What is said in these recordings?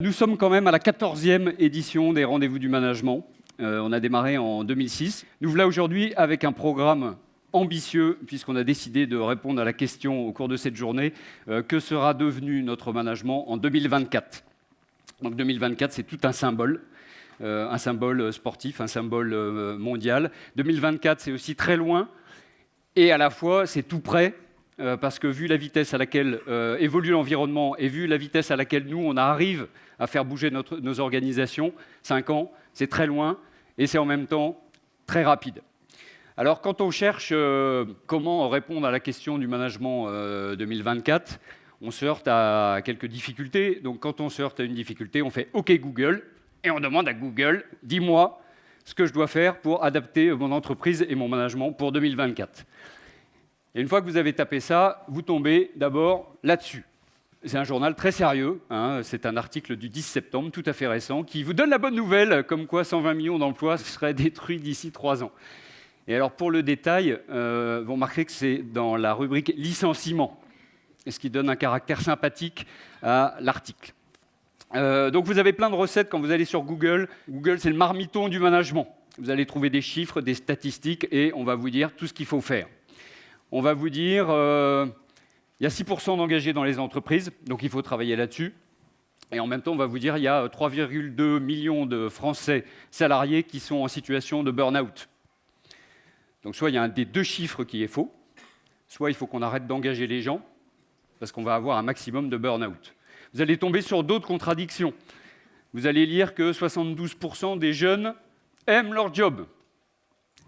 Nous sommes quand même à la 14e édition des Rendez-vous du Management. On a démarré en 2006. Nous voilà aujourd'hui avec un programme ambitieux, puisqu'on a décidé de répondre à la question au cours de cette journée, que sera devenu notre management en 2024 ? Donc 2024, c'est tout un symbole sportif, un symbole mondial. 2024, c'est aussi très loin, et à la fois, c'est tout près, parce que vu la vitesse à laquelle évolue l'environnement et vu la vitesse à laquelle nous, on arrive à faire bouger nos organisations, 5 ans, c'est très loin et c'est en même temps très rapide. Alors quand on cherche comment répondre à la question du management 2024, on se heurte à quelques difficultés. Donc quand on se heurte à une difficulté, on fait « OK Google » et on demande à Google « Dis-moi ce que je dois faire pour adapter mon entreprise et mon management pour 2024 ». Et une fois que vous avez tapé ça, vous tombez d'abord là-dessus. C'est un journal très sérieux, c'est un article du 10 septembre, tout à fait récent, qui vous donne la bonne nouvelle, comme quoi 120 millions d'emplois seraient détruits d'ici 3 ans. Et alors pour le détail, vous remarquerez que c'est dans la rubrique licenciement, ce qui donne un caractère sympathique à l'article. Donc vous avez plein de recettes quand vous allez sur Google. Google, c'est le marmiton du management. Vous allez trouver des chiffres, des statistiques, et on va vous dire tout ce qu'il faut faire. On va vous dire, il y a 6% d'engagés dans les entreprises, donc il faut travailler là-dessus. Et en même temps, on va vous dire, il y a 3,2 millions de Français salariés qui sont en situation de burn-out. Donc soit il y a un des deux chiffres qui est faux, soit il faut qu'on arrête d'engager les gens, parce qu'on va avoir un maximum de burn-out. Vous allez tomber sur d'autres contradictions. Vous allez lire que 72% des jeunes aiment leur job,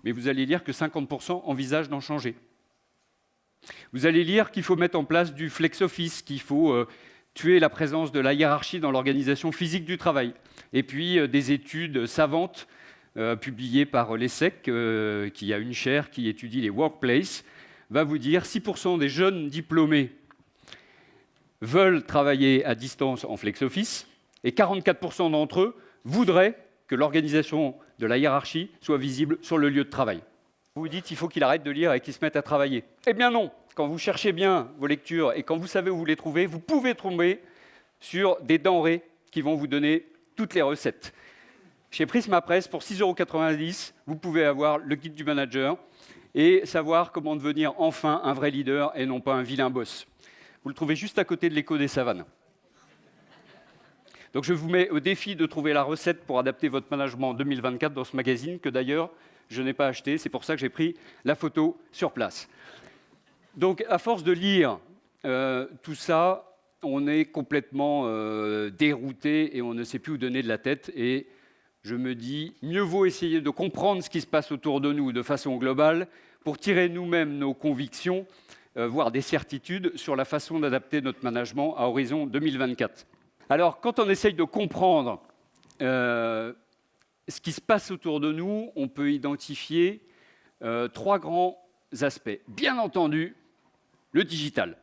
mais vous allez lire que 50% envisagent d'en changer. Vous allez lire qu'il faut mettre en place du flex-office, qu'il faut tuer la présence de la hiérarchie dans l'organisation physique du travail. Et puis des études savantes publiées par l'ESSEC, qui a une chaire qui étudie les workplaces, va vous dire 6% des jeunes diplômés veulent travailler à distance en flex-office, et 44% d'entre eux voudraient que l'organisation de la hiérarchie soit visible sur le lieu de travail. Vous vous dites qu'il faut qu'il arrête de lire et qu'il se mette à travailler. Eh bien non, quand vous cherchez bien vos lectures et quand vous savez où vous les trouvez, vous pouvez tomber sur des denrées qui vont vous donner toutes les recettes. Chez Prisma Press, pour 6,90 €, vous pouvez avoir le guide du manager et savoir comment devenir enfin un vrai leader et non pas un vilain boss. Vous le trouvez juste à côté de l'Écho des Savanes. Donc je vous mets au défi de trouver la recette pour adapter votre management en 2024 dans ce magazine, que d'ailleurs, je n'ai pas acheté, c'est pour ça que j'ai pris la photo sur place. Donc, à force de lire tout ça, on est complètement dérouté et on ne sait plus où donner de la tête. Et je me dis, mieux vaut essayer de comprendre ce qui se passe autour de nous de façon globale pour tirer nous-mêmes nos convictions, voire des certitudes sur la façon d'adapter notre management à horizon 2024. Alors, quand on essaye de comprendre ce qui se passe autour de nous, on peut identifier 3 grands aspects. Bien entendu, le digital.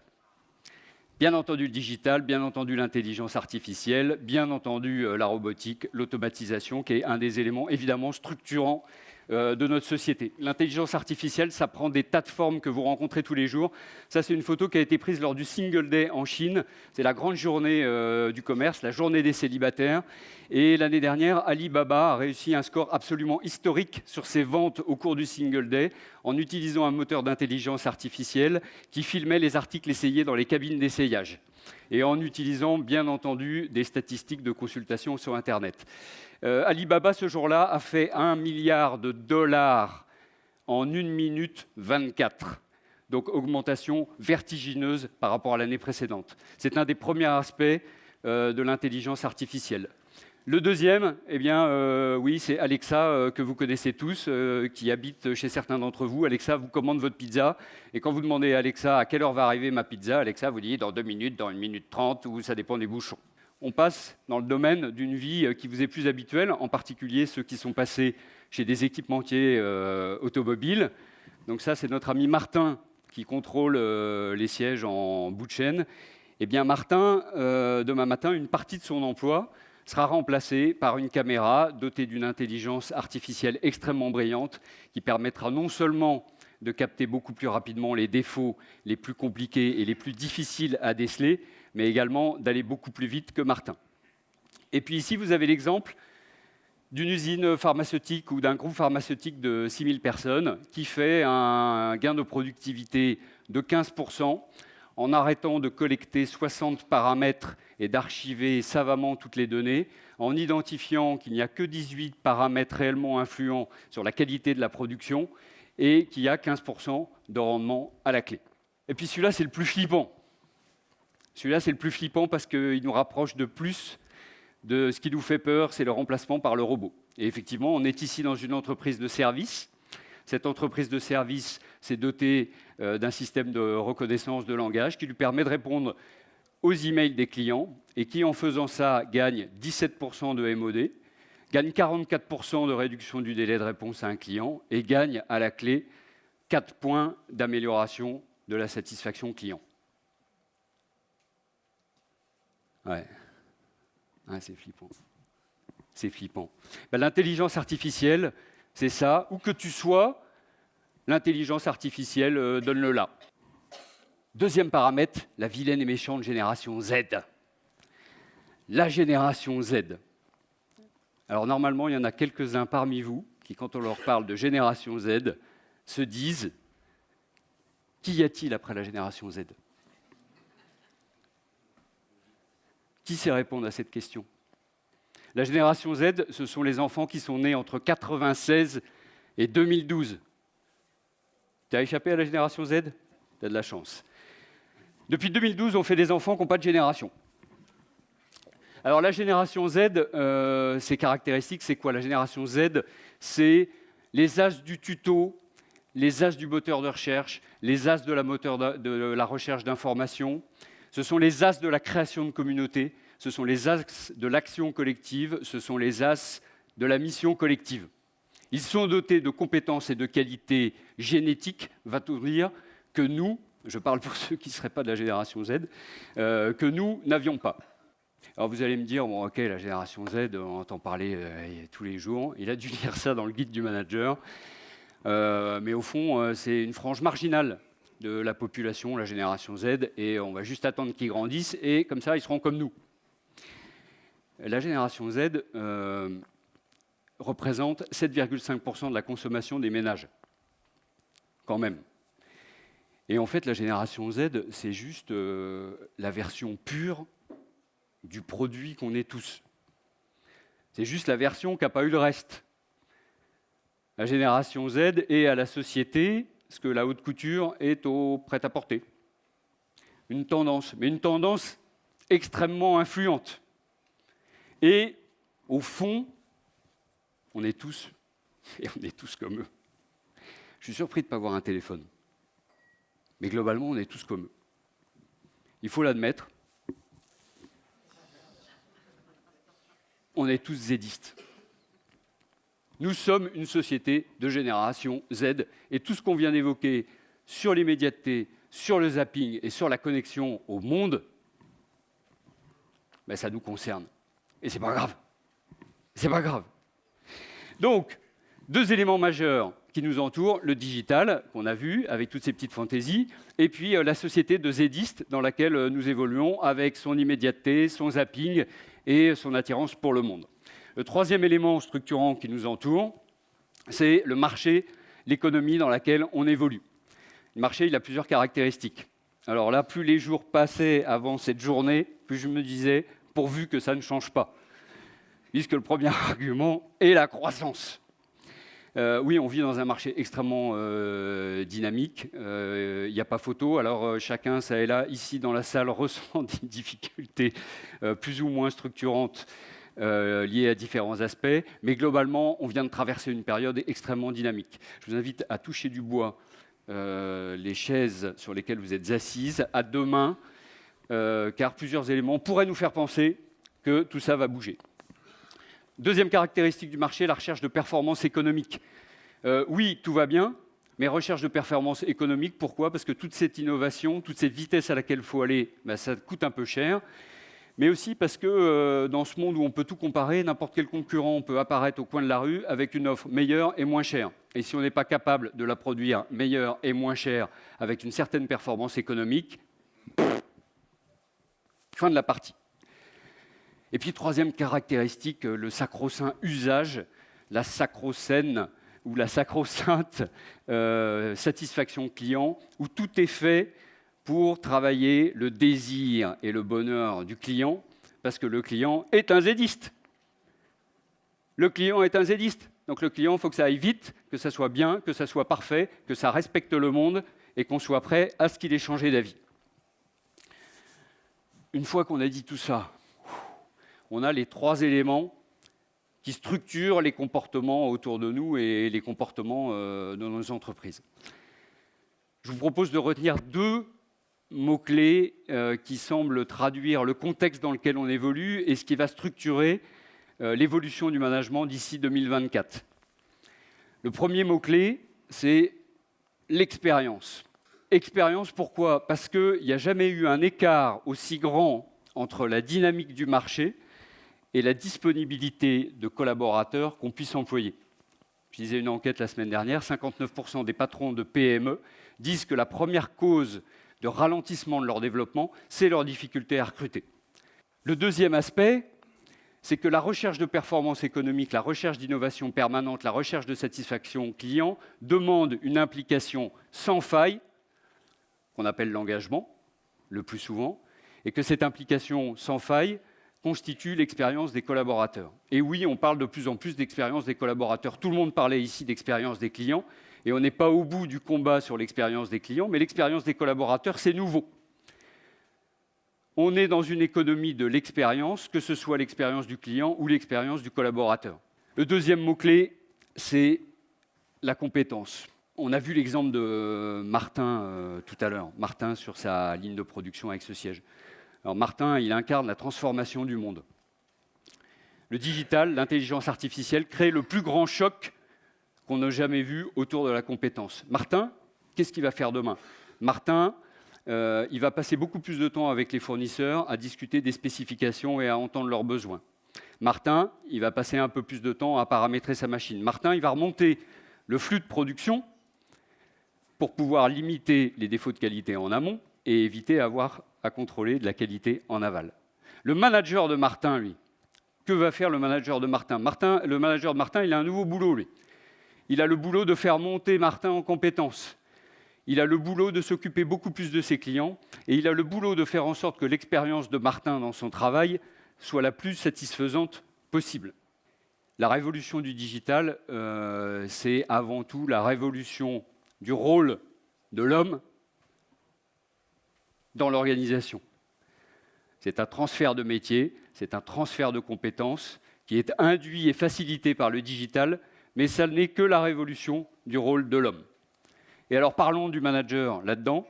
Bien entendu le digital, bien entendu l'intelligence artificielle, bien entendu la robotique, l'automatisation, qui est un des éléments évidemment structurants de notre société. L'intelligence artificielle, ça prend des tas de formes que vous rencontrez tous les jours. Ça, c'est une photo qui a été prise lors du Single Day en Chine. C'est la grande journée du commerce, la journée des célibataires. Et l'année dernière, Alibaba a réussi un score absolument historique sur ses ventes au cours du Single Day en utilisant un moteur d'intelligence artificielle qui filmait les articles essayés dans les cabines d'essayage et en utilisant, bien entendu, des statistiques de consultation sur Internet. Alibaba, ce jour-là, a fait $1 milliard en 1 minute 24. Donc, augmentation vertigineuse par rapport à l'année précédente. C'est un des premiers aspects de l'intelligence artificielle. Le deuxième, oui, c'est Alexa, que vous connaissez tous, qui habite chez certains d'entre vous. Alexa vous commande votre pizza, et quand vous demandez à Alexa à quelle heure va arriver ma pizza, Alexa vous dit dans 2 minutes, dans 1 minute 30, ou ça dépend des bouchons. On passe dans le domaine d'une vie qui vous est plus habituelle, en particulier ceux qui sont passés chez des équipementiers automobiles. Donc ça, c'est notre ami Martin qui contrôle les sièges en bout de chaîne. Eh bien, Martin, demain matin, une partie de son emploi sera remplacée par une caméra dotée d'une intelligence artificielle extrêmement brillante qui permettra non seulement de capter beaucoup plus rapidement les défauts les plus compliqués et les plus difficiles à déceler, mais également d'aller beaucoup plus vite que Martin. Et puis ici, vous avez l'exemple d'une usine pharmaceutique ou d'un groupe pharmaceutique de 6000 personnes qui fait un gain de productivité de 15% en arrêtant de collecter 60 paramètres et d'archiver savamment toutes les données, en identifiant qu'il n'y a que 18 paramètres réellement influents sur la qualité de la production et qu'il y a 15% de rendement à la clé. Et puis celui-là, c'est le plus flippant. Celui-là, c'est le plus flippant parce qu'il nous rapproche de plus de ce qui nous fait peur, c'est le remplacement par le robot. Et effectivement, on est ici dans une entreprise de service. Cette entreprise de service s'est dotée d'un système de reconnaissance de langage qui lui permet de répondre aux emails des clients et qui, en faisant ça, gagne 17% de MOD, gagne 44% de réduction du délai de réponse à un client et gagne à la clé 4 points d'amélioration de la satisfaction client. Ouais. Ah, c'est flippant. C'est flippant. Ben, l'intelligence artificielle, c'est ça. Où que tu sois, l'intelligence artificielle, donne-le là. Deuxième paramètre, la vilaine et méchante génération Z. La génération Z. Alors normalement, il y en a quelques-uns parmi vous qui, quand on leur parle de génération Z, se disent « Qu'y a-t-il après la génération Z ?» Qui sait répondre à cette question? La génération Z, ce sont les enfants qui sont nés entre 1996 et 2012. Tu as échappé à la génération Z? Tu as de la chance. Depuis 2012, on fait des enfants qui n'ont pas de génération. Alors la génération Z, ses caractéristiques, c'est quoi? La génération Z, c'est les as du tuto, les as du moteur de recherche, les as de la recherche d'information. Ce sont les as de la création de communauté, ce sont les as de l'action collective, ce sont les as de la mission collective. Ils sont dotés de compétences et de qualités génétiques, va-t-on dire, que nous, je parle pour ceux qui ne seraient pas de la génération Z, que nous n'avions pas. Alors vous allez me dire, bon, ok, la génération Z, on entend parler tous les jours, il a dû lire ça dans le guide du manager, mais au fond, c'est une frange marginale de la population, la génération Z, et on va juste attendre qu'ils grandissent, et comme ça, ils seront comme nous. La génération Z représente 7,5% de la consommation des ménages, quand même. Et en fait, la génération Z, c'est juste la version pure du produit qu'on est tous. C'est juste la version qui n'a pas eu le reste. La génération Z est à la société ce que la haute couture est au prêt-à-porter. Une tendance, mais une tendance extrêmement influente. Et au fond, on est tous comme eux. Je suis surpris de ne pas avoir un téléphone. Mais globalement, on est tous comme eux. Il faut l'admettre. On est tous zédistes. Nous sommes une société de génération Z, et tout ce qu'on vient d'évoquer sur l'immédiateté, sur le zapping et sur la connexion au monde, ben ça nous concerne. Et c'est pas grave. C'est pas grave. Donc, deux éléments majeurs qui nous entourent, le digital, qu'on a vu, avec toutes ces petites fantaisies, et puis la société de zédistes dans laquelle nous évoluons, avec son immédiateté, son zapping et son attirance pour le monde. Le troisième élément structurant qui nous entoure, c'est le marché, l'économie dans laquelle on évolue. Le marché, il a plusieurs caractéristiques. Alors là, plus les jours passaient avant cette journée, plus je me disais, pourvu que ça ne change pas. Puisque le premier argument est la croissance. Oui, on vit dans un marché extrêmement dynamique. Il n'y a pas photo. Alors chacun, ça et là, ici dans la salle, ressent des difficultés plus ou moins structurantes liées à différents aspects. Mais globalement, on vient de traverser une période extrêmement dynamique. Je vous invite à toucher du bois les chaises sur lesquelles vous êtes assises à deux mains, car plusieurs éléments pourraient nous faire penser que tout ça va bouger. Deuxième caractéristique du marché, la recherche de performance économique. Oui, tout va bien, mais recherche de performance économique, pourquoi? Parce que toute cette innovation, toute cette vitesse à laquelle il faut aller, ça coûte un peu cher. Mais aussi parce que dans ce monde où on peut tout comparer, n'importe quel concurrent peut apparaître au coin de la rue avec une offre meilleure et moins chère. Et si on n'est pas capable de la produire meilleure et moins chère avec une certaine performance économique, fin de la partie. Et puis, troisième caractéristique, le sacro-saint usage, la sacro-saine ou la sacro-sainte satisfaction client, où tout est fait pour travailler le désir et le bonheur du client, parce que le client est un zédiste. Le client est un zédiste. Donc le client, il faut que ça aille vite, que ça soit bien, que ça soit parfait, que ça respecte le monde et qu'on soit prêt à ce qu'il ait changé d'avis. Une fois qu'on a dit tout ça, on a les trois éléments qui structurent les comportements autour de nous et les comportements de nos entreprises. Je vous propose de retenir deux mots-clés qui semblent traduire le contexte dans lequel on évolue et ce qui va structurer l'évolution du management d'ici 2024. Le premier mot-clé, c'est l'expérience. Expérience, pourquoi ? Parce qu'il n'y a jamais eu un écart aussi grand entre la dynamique du marché et la disponibilité de collaborateurs qu'on puisse employer. Je disais une enquête la semaine dernière, 59% des patrons de PME disent que la première cause de ralentissement de leur développement, c'est leur difficulté à recruter. Le deuxième aspect, c'est que la recherche de performance économique, la recherche d'innovation permanente, la recherche de satisfaction client demande une implication sans faille, qu'on appelle l'engagement, le plus souvent, et que cette implication sans faille constitue l'expérience des collaborateurs. Et oui, on parle de plus en plus d'expérience des collaborateurs. Tout le monde parlait ici d'expérience des clients, et on n'est pas au bout du combat sur l'expérience des clients, mais l'expérience des collaborateurs, c'est nouveau. On est dans une économie de l'expérience, que ce soit l'expérience du client ou l'expérience du collaborateur. Le deuxième mot-clé, c'est la compétence. On a vu l'exemple de Martin tout à l'heure, Martin sur sa ligne de production avec ce siège. Alors Martin, il incarne la transformation du monde. Le digital, l'intelligence artificielle, crée le plus grand choc qu'on n'a jamais vu autour de la compétence. Martin, qu'est-ce qu'il va faire demain ? Martin, il va passer beaucoup plus de temps avec les fournisseurs à discuter des spécifications et à entendre leurs besoins. Martin, il va passer un peu plus de temps à paramétrer sa machine. Martin, il va remonter le flux de production pour pouvoir limiter les défauts de qualité en amont et éviter d'avoir à contrôler de la qualité en aval. Le manager de Martin, lui, que va faire le manager de Martin ? Le manager de Martin, il a un nouveau boulot, lui. Il a le boulot de faire monter Martin en compétences. Il a le boulot de s'occuper beaucoup plus de ses clients et il a le boulot de faire en sorte que l'expérience de Martin dans son travail soit la plus satisfaisante possible. La révolution du digital, c'est avant tout la révolution du rôle de l'homme dans l'organisation. C'est un transfert de métier, c'est un transfert de compétences qui est induit et facilité par le digital, mais ça n'est que la révolution du rôle de l'homme. Et alors parlons du manager là-dedans.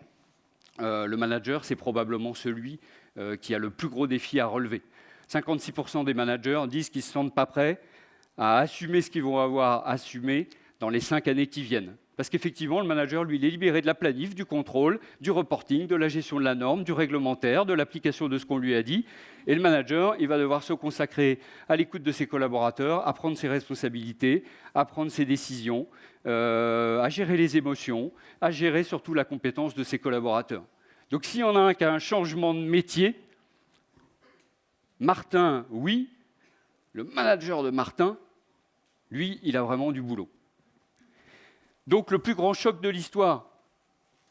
Le manager, c'est probablement celui qui a le plus gros défi à relever. 56% des managers disent qu'ils ne se sentent pas prêts à assumer ce qu'ils vont avoir à assumer dans les 5 années qui viennent. Parce qu'effectivement, le manager, lui, il est libéré de la planif, du contrôle, du reporting, de la gestion de la norme, du réglementaire, de l'application de ce qu'on lui a dit. Et le manager, il va devoir se consacrer à l'écoute de ses collaborateurs, à prendre ses responsabilités, à prendre ses décisions, à gérer les émotions, à gérer surtout la compétence de ses collaborateurs. Donc s'il y en a un qui a un changement de métier, Martin, oui, le manager de Martin, lui, il a vraiment du boulot. Donc le plus grand choc de l'histoire,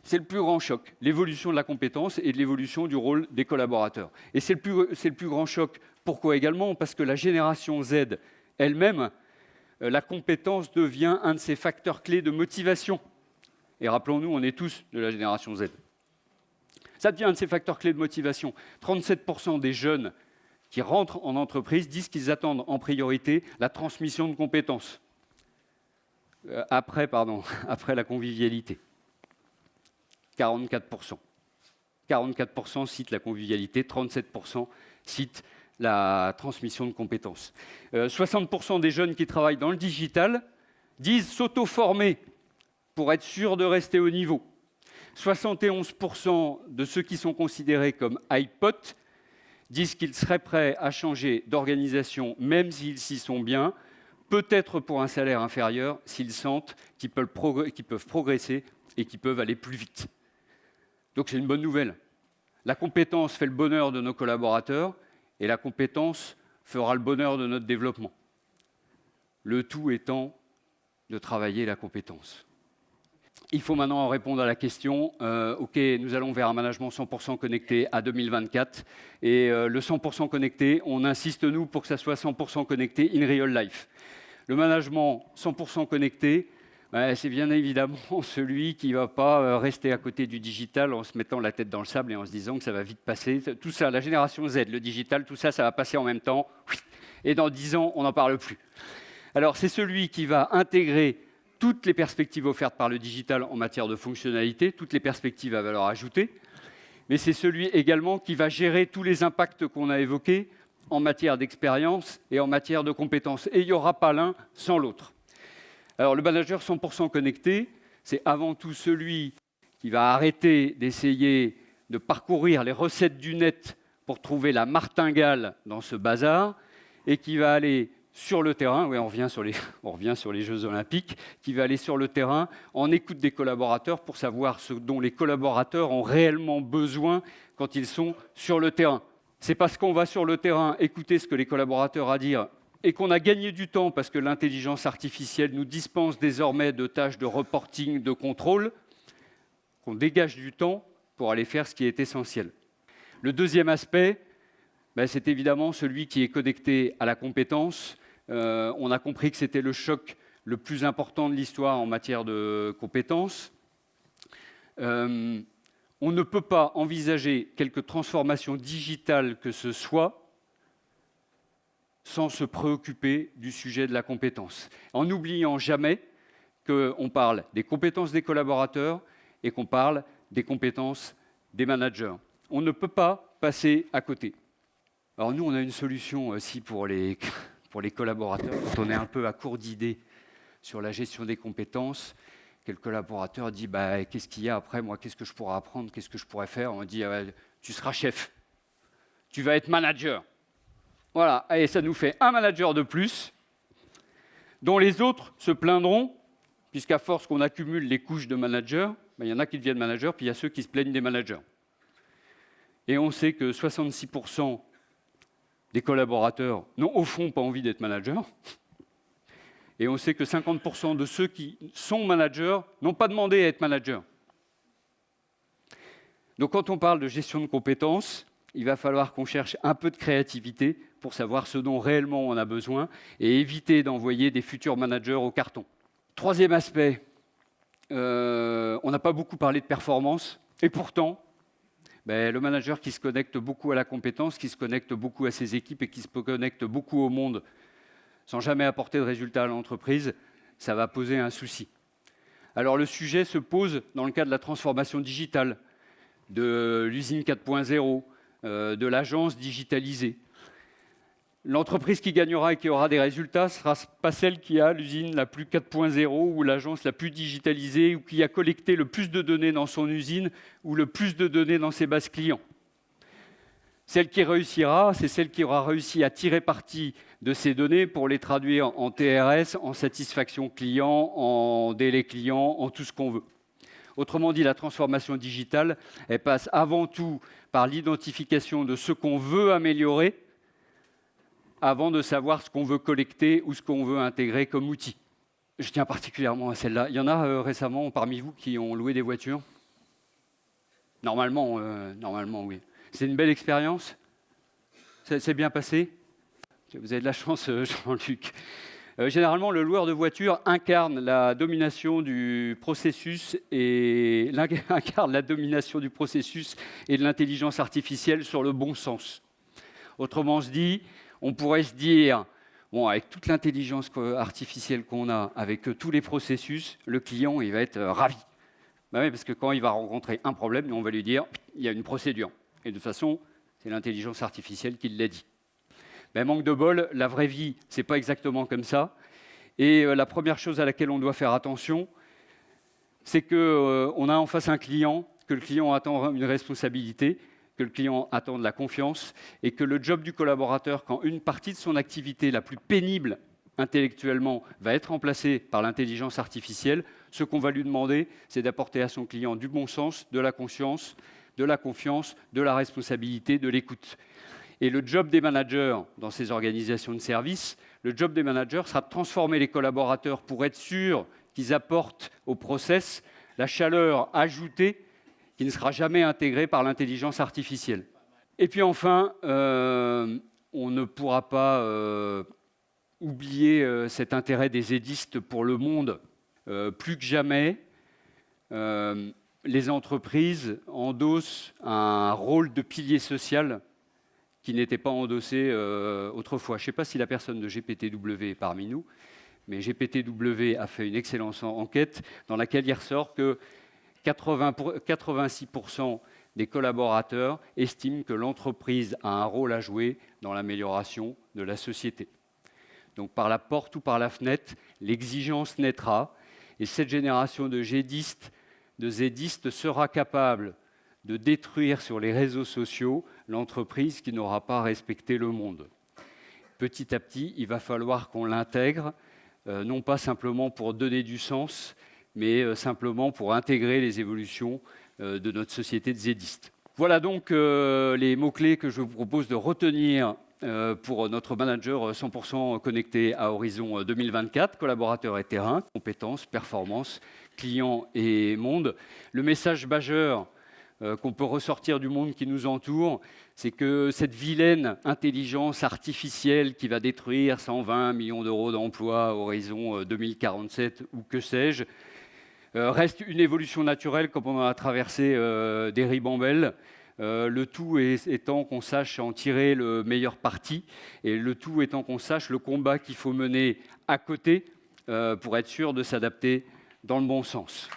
c'est le plus grand choc, l'évolution de la compétence et de l'évolution du rôle des collaborateurs. Et c'est le plus grand choc, pourquoi également ? Parce que la génération Z elle-même, la compétence devient un de ses facteurs clés de motivation. Et rappelons-nous, on est tous de la génération Z. Ça devient un de ces facteurs clés de motivation. 37% des jeunes qui rentrent en entreprise disent qu'ils attendent en priorité la transmission de compétences. Après la convivialité. 44%. 44% citent la convivialité, 37% citent la transmission de compétences. 60% des jeunes qui travaillent dans le digital disent s'auto-former pour être sûr de rester au niveau. 71% de ceux qui sont considérés comme iPod disent qu'ils seraient prêts à changer d'organisation même s'ils s'y sont bien, peut-être pour un salaire inférieur, s'ils sentent qu'ils peuvent progresser et qu'ils peuvent aller plus vite. Donc c'est une bonne nouvelle. La compétence fait le bonheur de nos collaborateurs et la compétence fera le bonheur de notre développement. Le tout étant de travailler la compétence. Il faut maintenant répondre à la question, OK, nous allons vers un management 100% connecté à 2024. Et le 100% connecté, on insiste, nous, pour que ça soit 100% connecté in real life. Le management 100% connecté, c'est bien évidemment celui qui ne va pas rester à côté du digital en se mettant la tête dans le sable et en se disant que ça va vite passer. Tout ça, la génération Z, le digital, tout ça, ça va passer en même temps. Et dans 10 ans, on n'en parle plus. Alors, c'est celui qui va intégrer toutes les perspectives offertes par le digital en matière de fonctionnalité, toutes les perspectives à valeur ajoutée, mais c'est celui également qui va gérer tous les impacts qu'on a évoqués en matière d'expérience et en matière de compétences. Et il n'y aura pas l'un sans l'autre. Alors le manager 100% connecté, c'est avant tout celui qui va arrêter d'essayer de parcourir les recettes du net pour trouver la martingale dans ce bazar et qui va aller sur le terrain, oui, on revient sur les Jeux Olympiques, qui va aller sur le terrain en écoute des collaborateurs pour savoir ce dont les collaborateurs ont réellement besoin quand ils sont sur le terrain. C'est parce qu'on va sur le terrain écouter ce que les collaborateurs ont à dire et qu'on a gagné du temps parce que l'intelligence artificielle nous dispense désormais de tâches de reporting, de contrôle, qu'on dégage du temps pour aller faire ce qui est essentiel. Le deuxième aspect, c'est évidemment celui qui est connecté à la compétence. On a compris que c'était le choc le plus important de l'histoire en matière de compétences. On ne peut pas envisager quelque transformation digitale que ce soit sans se préoccuper du sujet de la compétence. En n'oubliant jamais qu'on parle des compétences des collaborateurs et qu'on parle des compétences des managers. On ne peut pas passer à côté. Alors nous, on a une solution aussi pour les collaborateurs. Quand on est un peu à court d'idées sur la gestion des compétences, que le collaborateur dit qu'est-ce qu'il y a après, moi, qu'est-ce que je pourrais apprendre, qu'est-ce que je pourrais faire. On dit tu seras chef, tu vas être manager. Voilà, et ça nous fait un manager de plus, dont les autres se plaindront, puisqu'à force qu'on accumule les couches de managers, il y en a qui deviennent managers, puis il y a ceux qui se plaignent des managers. Et on sait que 66% des collaborateurs n'ont au fond pas envie d'être managers. Et on sait que 50% de ceux qui sont managers n'ont pas demandé à être managers. Donc quand on parle de gestion de compétences, il va falloir qu'on cherche un peu de créativité pour savoir ce dont réellement on a besoin et éviter d'envoyer des futurs managers au carton. Troisième aspect, on n'a pas beaucoup parlé de performance, et pourtant, le manager qui se connecte beaucoup à la compétence, qui se connecte beaucoup à ses équipes et qui se connecte beaucoup au monde sans jamais apporter de résultats à l'entreprise, ça va poser un souci. Alors le sujet se pose dans le cadre de la transformation digitale, de l'usine 4.0, de l'agence digitalisée. L'entreprise qui gagnera et qui aura des résultats ne sera pas celle qui a l'usine la plus 4.0 ou l'agence la plus digitalisée ou qui a collecté le plus de données dans son usine ou le plus de données dans ses bases clients. Celle qui réussira, c'est celle qui aura réussi à tirer parti de ces données pour les traduire en TRS, en satisfaction client, en délai client, en tout ce qu'on veut. Autrement dit, la transformation digitale, elle passe avant tout par l'identification de ce qu'on veut améliorer avant de savoir ce qu'on veut collecter ou ce qu'on veut intégrer comme outil. Je tiens particulièrement à celle-là. Il y en a récemment parmi vous qui ont loué des voitures ? Normalement, oui. C'est une belle expérience ? C'est bien passé ? Vous avez de la chance, Jean-Luc. Généralement, le loueur de voiture incarne la domination du processus et de l'intelligence artificielle sur le bon sens. Autrement dit, on pourrait se dire, avec toute l'intelligence artificielle qu'on a, avec tous les processus, le client il va être ravi. Oui, parce que quand il va rencontrer un problème, on va lui dire, il y a une procédure. Et de toute façon, c'est l'intelligence artificielle qui l'a dit. Manque de bol, la vraie vie, ce n'est pas exactement comme ça. Et la première chose à laquelle on doit faire attention, c'est qu'on a en face un client, que le client attend une responsabilité, que le client attend de la confiance, et que le job du collaborateur, quand une partie de son activité la plus pénible intellectuellement va être remplacée par l'intelligence artificielle, ce qu'on va lui demander, c'est d'apporter à son client du bon sens, de la conscience, de la confiance, de la responsabilité, de l'écoute. Et le job des managers dans ces organisations de services, le job des managers sera de transformer les collaborateurs pour être sûr qu'ils apportent au process la chaleur ajoutée qui ne sera jamais intégrée par l'intelligence artificielle. Et puis enfin, on ne pourra pas oublier cet intérêt des édistes pour le monde. Plus que jamais, les entreprises endossent un rôle de pilier social qui n'était pas endossé autrefois. Je ne sais pas si la personne de GPTW est parmi nous, mais GPTW a fait une excellente enquête dans laquelle il ressort que 86% des collaborateurs estiment que l'entreprise a un rôle à jouer dans l'amélioration de la société. Donc par la porte ou par la fenêtre, l'exigence naîtra et cette génération de gédistes, de zédistes sera capable de détruire sur les réseaux sociaux l'entreprise qui n'aura pas respecté le monde. Petit à petit, il va falloir qu'on l'intègre, non pas simplement pour donner du sens, mais simplement pour intégrer les évolutions de notre société de zédistes. Voilà donc les mots-clés que je vous propose de retenir pour notre manager 100% connecté à horizon 2024, collaborateurs et terrain, compétences, performances, clients et monde. Le message majeur qu'on peut ressortir du monde qui nous entoure, c'est que cette vilaine intelligence artificielle qui va détruire 120 millions d'euros d'emplois à horizon 2047 ou que sais-je, reste une évolution naturelle comme on a traversé des ribambelles. Le tout étant qu'on sache en tirer le meilleur parti et le tout étant qu'on sache le combat qu'il faut mener à côté pour être sûr de s'adapter dans le bon sens.